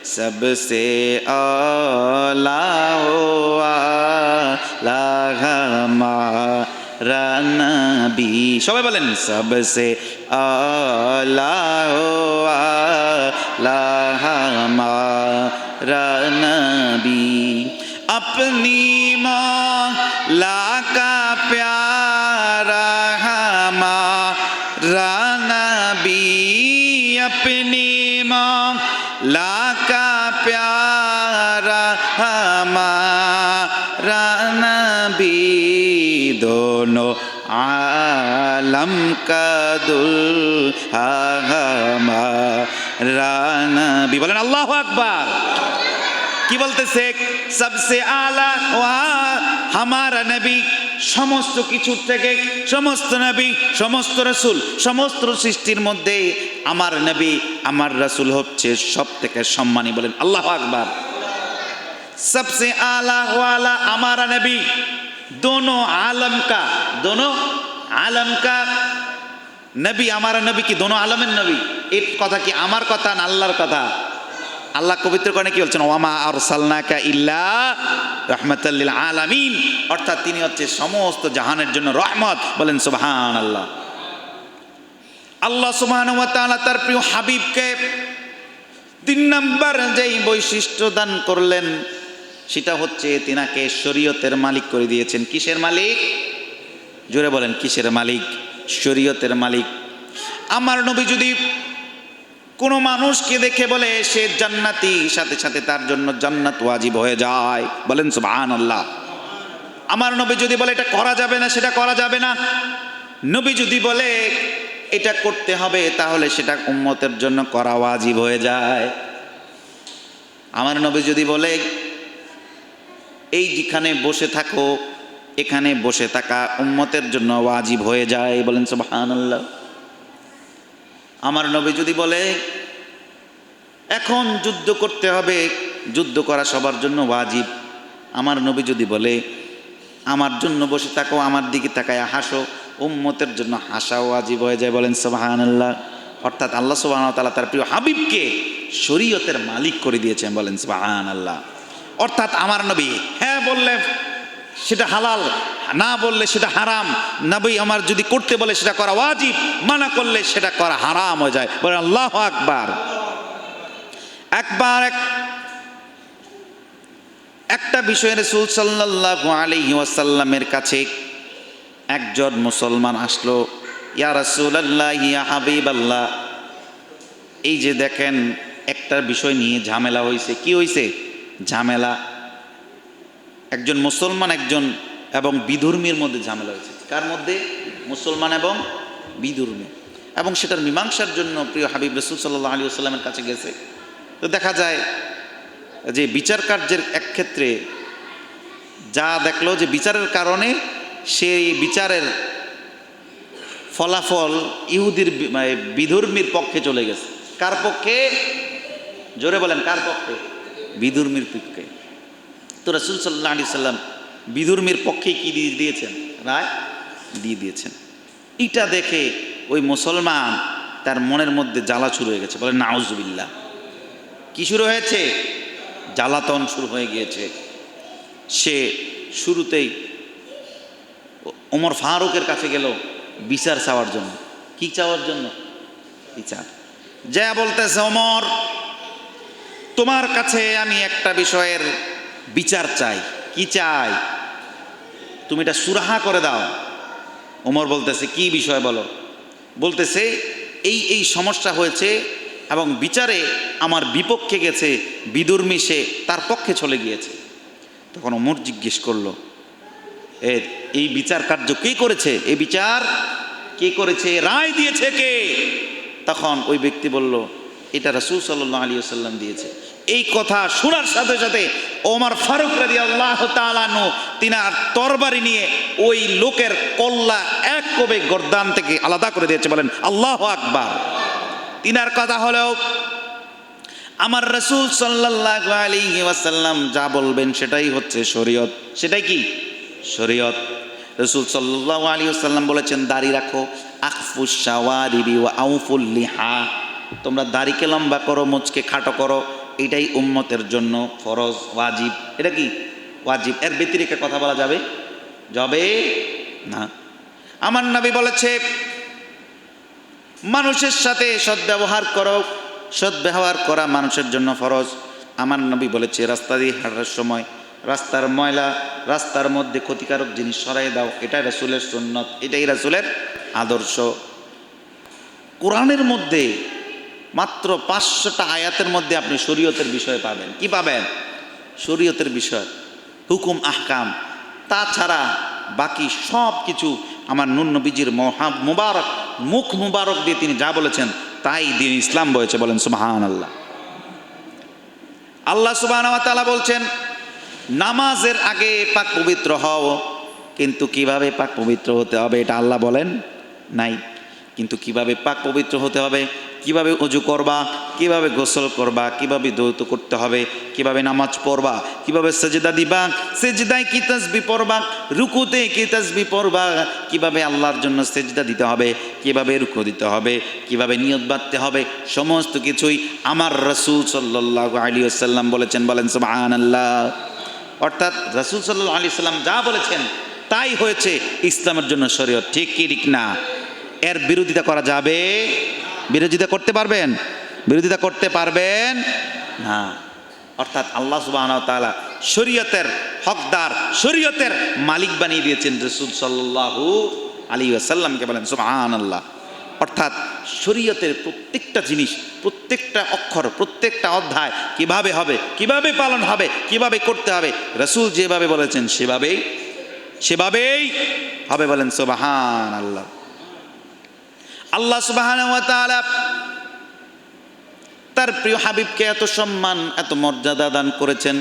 सबसे आला हो आला हमारा नबी। সবাই বলেন सबसे आला हो आला हमारा नबी। अपनी मौला का प्यारा हमारा नबी, अपनी मौला का प्यारा हमारा नबी, दोनों आलम का दुल्हा हमारा नबी। বলেন আল্লাহু আকবার। কি বলতেছে? সবসে আলা ওয়া হামারা নবী, সমস্ত কিছুর থেকে, সমস্ত নবী, সমস্ত রাসূল, সমস্ত সৃষ্টির মধ্যে আমার নবী, আমার রাসূল হচ্ছে সব থেকে সম্মানী। বলেন আল্লাহু আকবার। सबसे आला वाला हमारा नबी, दोनों आलम का, दोनों आलम का नबी, हमारा नबी की दोनों आलमेर नबी। এই কথা কি আমার কথা না আল্লাহর কথা? আল্লাহ পবিত্র কোরআনে কি বলছেন? ওয়ামা আরসালনাকা ইল্লা রাহমাতাল লিল আলামিন, অর্থাৎ তিনি হচ্ছে সমস্ত জাহানের জন্য রহমত। বলেন সুবহানাল্লাহ। আল্লাহ সুবহানাহু ওয়া তাআলা তার প্রিয় হাবিবকে 3 নম্বর যেই বৈশিষ্ট্য দান করলেন সেটা হচ্ছে তিনাকে শরীয়তের মালিক করে দিয়েছেন। কিসের মালিক? জোরে বলেন কিসের মালিক? শরীয়তের মালিক। আমার নবী যদি কোনো মানুষকে দেখে বলে সে জান্নাতি, সাথে সাথে তার জন্য জান্নাত ওয়াজিব হয়ে যায়। বলেন সুবহানাল্লাহ। আমার নবী যদি বলে এটা করা যাবে না, সেটা করা যাবে না। নবী যদি বলে এটা করতে হবে, তাহলে সেটা উম্মতের জন্য করা ওয়াজিব হয়ে যায়। আমার নবী যদি বলে এই যেখানে বসে থাকো, এখানে বসে থাকা উম্মতের জন্য ওয়াজিব হয়ে যায়। বলেন সুবহানাল্লাহ। আমার নবী যদি বলে এখন যুদ্ধ করতে হবে, যুদ্ধ করা সবার জন্য ওয়াজিব। আমার নবী যদি বলে আমার জন্য বসে থাকো, আমার দিকে তাকায় হাসো, উম্মতের জন্য হাসা ওয়াজিব হয়ে যায়। বলেন সুবহানাল্লাহ। অর্থাৎ আল্লাহ সুবহানাহু ওয়া তাআলা তার প্রিয় হাবিবকে শরীয়তের মালিক করে দিয়েছেন। বলেন সুবহানাল্লাহ। অর্থাৎ আমার নবী হ্যাঁ বললে সেটা হালাল, না বললে সেটা হারাম। নবী আমার যদি করতে বলে সেটা করা ওয়াজিব, মানা করলে সেটা করা হারাম হয়ে যায়। বলেন আল্লাহু আকবার। একবার একটা বিষয়ে রাসূল সাল্লাল্লাহু আলাইহি ওয়াসাল্লামের কাছে একজন মুসলমান আসলো। ইয়া রাসূলুল্লাহ, ইয়া হাবিবাল্লাহ, এই যে দেখেন একটা বিষয় নিয়ে ঝামেলা হয়েছে। কি হয়েছে? ঝামেলা। একজন মুসলমান একজন এবং বিধর্মীর মধ্যে ঝামেলা হয়েছে। কার মধ্যে? মুসলমান এবং বিধর্মী। এবং সেটার মীমাংসার জন্য প্রিয় হাবিব রাসূল সাল্লাল্লাহু আলাইহি ওয়াসাল্লামের কাছে গেছে। তো দেখা যায় যে বিচার কার্যের এক ক্ষেত্রে যা দেখলো যে বিচারের কারণে সেই বিচারের ফলাফল ইহুদির বিধর্মীর পক্ষে চলে গেছে। কার পক্ষে? জোরে বলেন কার পক্ষে? বিধর্মীর পক্ষে। তো রাসূল সাল্লাল্লাহু আলাইহি সাল্লাম বিধর্মীর পক্ষে কি দিয়ে দিয়েছেন? রায় দিয়ে দিয়েছেন। এটা দেখে ওই মুসলমান তার মনের মধ্যে জ্বালা শুরু হয়ে গেছে। বলেন নাউজুবিল্লাহ। কি শুরু হয়েছে? জ্বালাতন শুরু হয়ে গিয়েছে। সে শুরুতেই ওমর ফারুকের কাছে গেল বিচার চাওয়ার জন্য। কি চাওয়ার জন্য? বিচার। যা বলতেছে, ওমর তোমার কাছে আমি একটা বিষয়ের বিচার চাই। কি চাই? তুমি এটা সুরাহা করে দাও। ওমর বলতেছে কি বিষয় বলো? বলতেছে এই এই সমস্যা হয়েছে এবং বিচারে আমার বিপক্ষে গেছে, বিধর্মী সে তার পক্ষে চলে গিয়েছে। তখন ওমর জিজ্ঞেস করলো এই বিচার কার্য কে করেছে? এই বিচার কে করেছে? রায় দিয়েছে কে? তখন ওই ব্যক্তি বলল এটা রাসূল সাল্লাল্লাহু আলাইহি ওয়াসাল্লাম দিয়েছে। এই কথা শোনার সাথে সাথে ওমর ফারুক রাদিয়াল্লাহু তাআলা আনহু তিনার তরবারি নিয়ে ওই লোকের কল্লা এক কোবে গর্দান থেকে আলাদা করে দিয়েছে। বলেন আল্লাহু আকবার। তিনার কথা হলো আমার রাসূল সাল্লাল্লাহু আলাইহি ওয়াসাল্লাম যা বলবেন সেটাই হচ্ছে শরীয়ত। সেটাই কি? শরীয়ত। রাসূল সাল্লাল্লাহু আলাইহি ওয়াসাল্লাম বলেছেন দাড়ি রাখো, আখফুশ শাওয়ারিবি ওয়া আউফুল লিহা, তোমরা দাড়িকে লম্বা করো, মুচকে খাটো করো, এটাই উম্মতের জন্য ফরজ, ওয়াজিব। এটা কি ওয়াজিব, এর ব্যতিরেকে কথা বলা যাবে যাবে না। আমার নবী বলেছে মানুষের সাথে সদ্ব্যবহার করো, সদ্ব্যবহার করা মানুষের জন্য ফরজ। আমার নবী বলেছে রাস্তা দিয়ে হাঁটার সময় রাস্তার ময়লা, রাস্তার মধ্যে ক্ষতিকারক জিনিস সরাই দাও, এটাই রাসূলের সুন্নত, এটাই রাসূলের আদর্শ। কোরআনের মধ্যে মাত্র 500টা আয়াতের মধ্যে আপনি শরীয়তের বিষয় পাবেন। কি পাবেন? শরীয়তের বিষয়, হুকুম, আহকাম। তাছাড়া বাকি সব কিছু আমার নূর নবীজির মুবারক মুখ মুবারক দিয়ে তিনি যা বলেছেন তাই দিন ইসলাম বলেছে। বলেন সুবহানাল্লাহ। আল্লাহ সুবহানাহু ওয়া তাআলা বলছেন নামাজের আগে পাক পবিত্র হও, কিন্তু কিভাবে পাক পবিত্র হতে হবে এটা আল্লাহ বলেন নাই। কিন্তু কিভাবে পাক পবিত্র হতে হবে, কিভাবে ওযু করবা, কিভাবে গোসল করবা, কিভাবে দৌত করতে হবে, কিভাবে নামাজ পড়বা, কিভাবে সেজদা দিবা, সেজদায় কি তাসবিহ পড়বা, রুকুতে কি তাসবিহ পড়বা, কিভাবে আল্লাহর জন্য সেজদা দিতে হবে, কিভাবে রুকু দিতে হবে, কিভাবে নিয়ত বাঁধতে হবে, সমস্ত কিছুই আমার রাসূল সাল্লাল্লাহু আলাইহি ওয়াসাল্লাম বলেছেন। বলেন সুবহানাল্লাহ। অর্থাৎ রাসূল সাল্লাল্লাহু আলাইহি ওয়াসাল্লাম যা বলেছেন তাই হয়েছে ইসলামের জন্য শরীয়ত। ঠিক কি ঠিক না? এর বিরোধিতা করা যাবে? বিরোধিতা করতে পারবেন? বিরোধিতা করতে পারবেন না। অর্থাৎ আল্লাহ সুবহানাহু ওয়া তাআলা শরীয়তের হকদার, শরীয়তের মালিক বানিয়ে দিয়েছেন রাসূল সাল্লাল্লাহু আলাইহি ওয়াসাল্লামকে। বলেন সুবহানাল্লাহ। অর্থাৎ শরীয়তের প্রত্যেকটা জিনিস, প্রত্যেকটা অক্ষর, প্রত্যেকটা অধ্যায় কিভাবে হবে, কিভাবে পালন হবে, কিভাবে করতে হবে, রাসূল যেভাবে বলেছেন সেভাবেই হবে। বলেন সুবহানাল্লাহ। আল্লাহ সুবহানাহু ওয়া তাআলা তার প্রিয় হাবিবকে এত সম্মান, এত মর্যাদা দান করেছেন।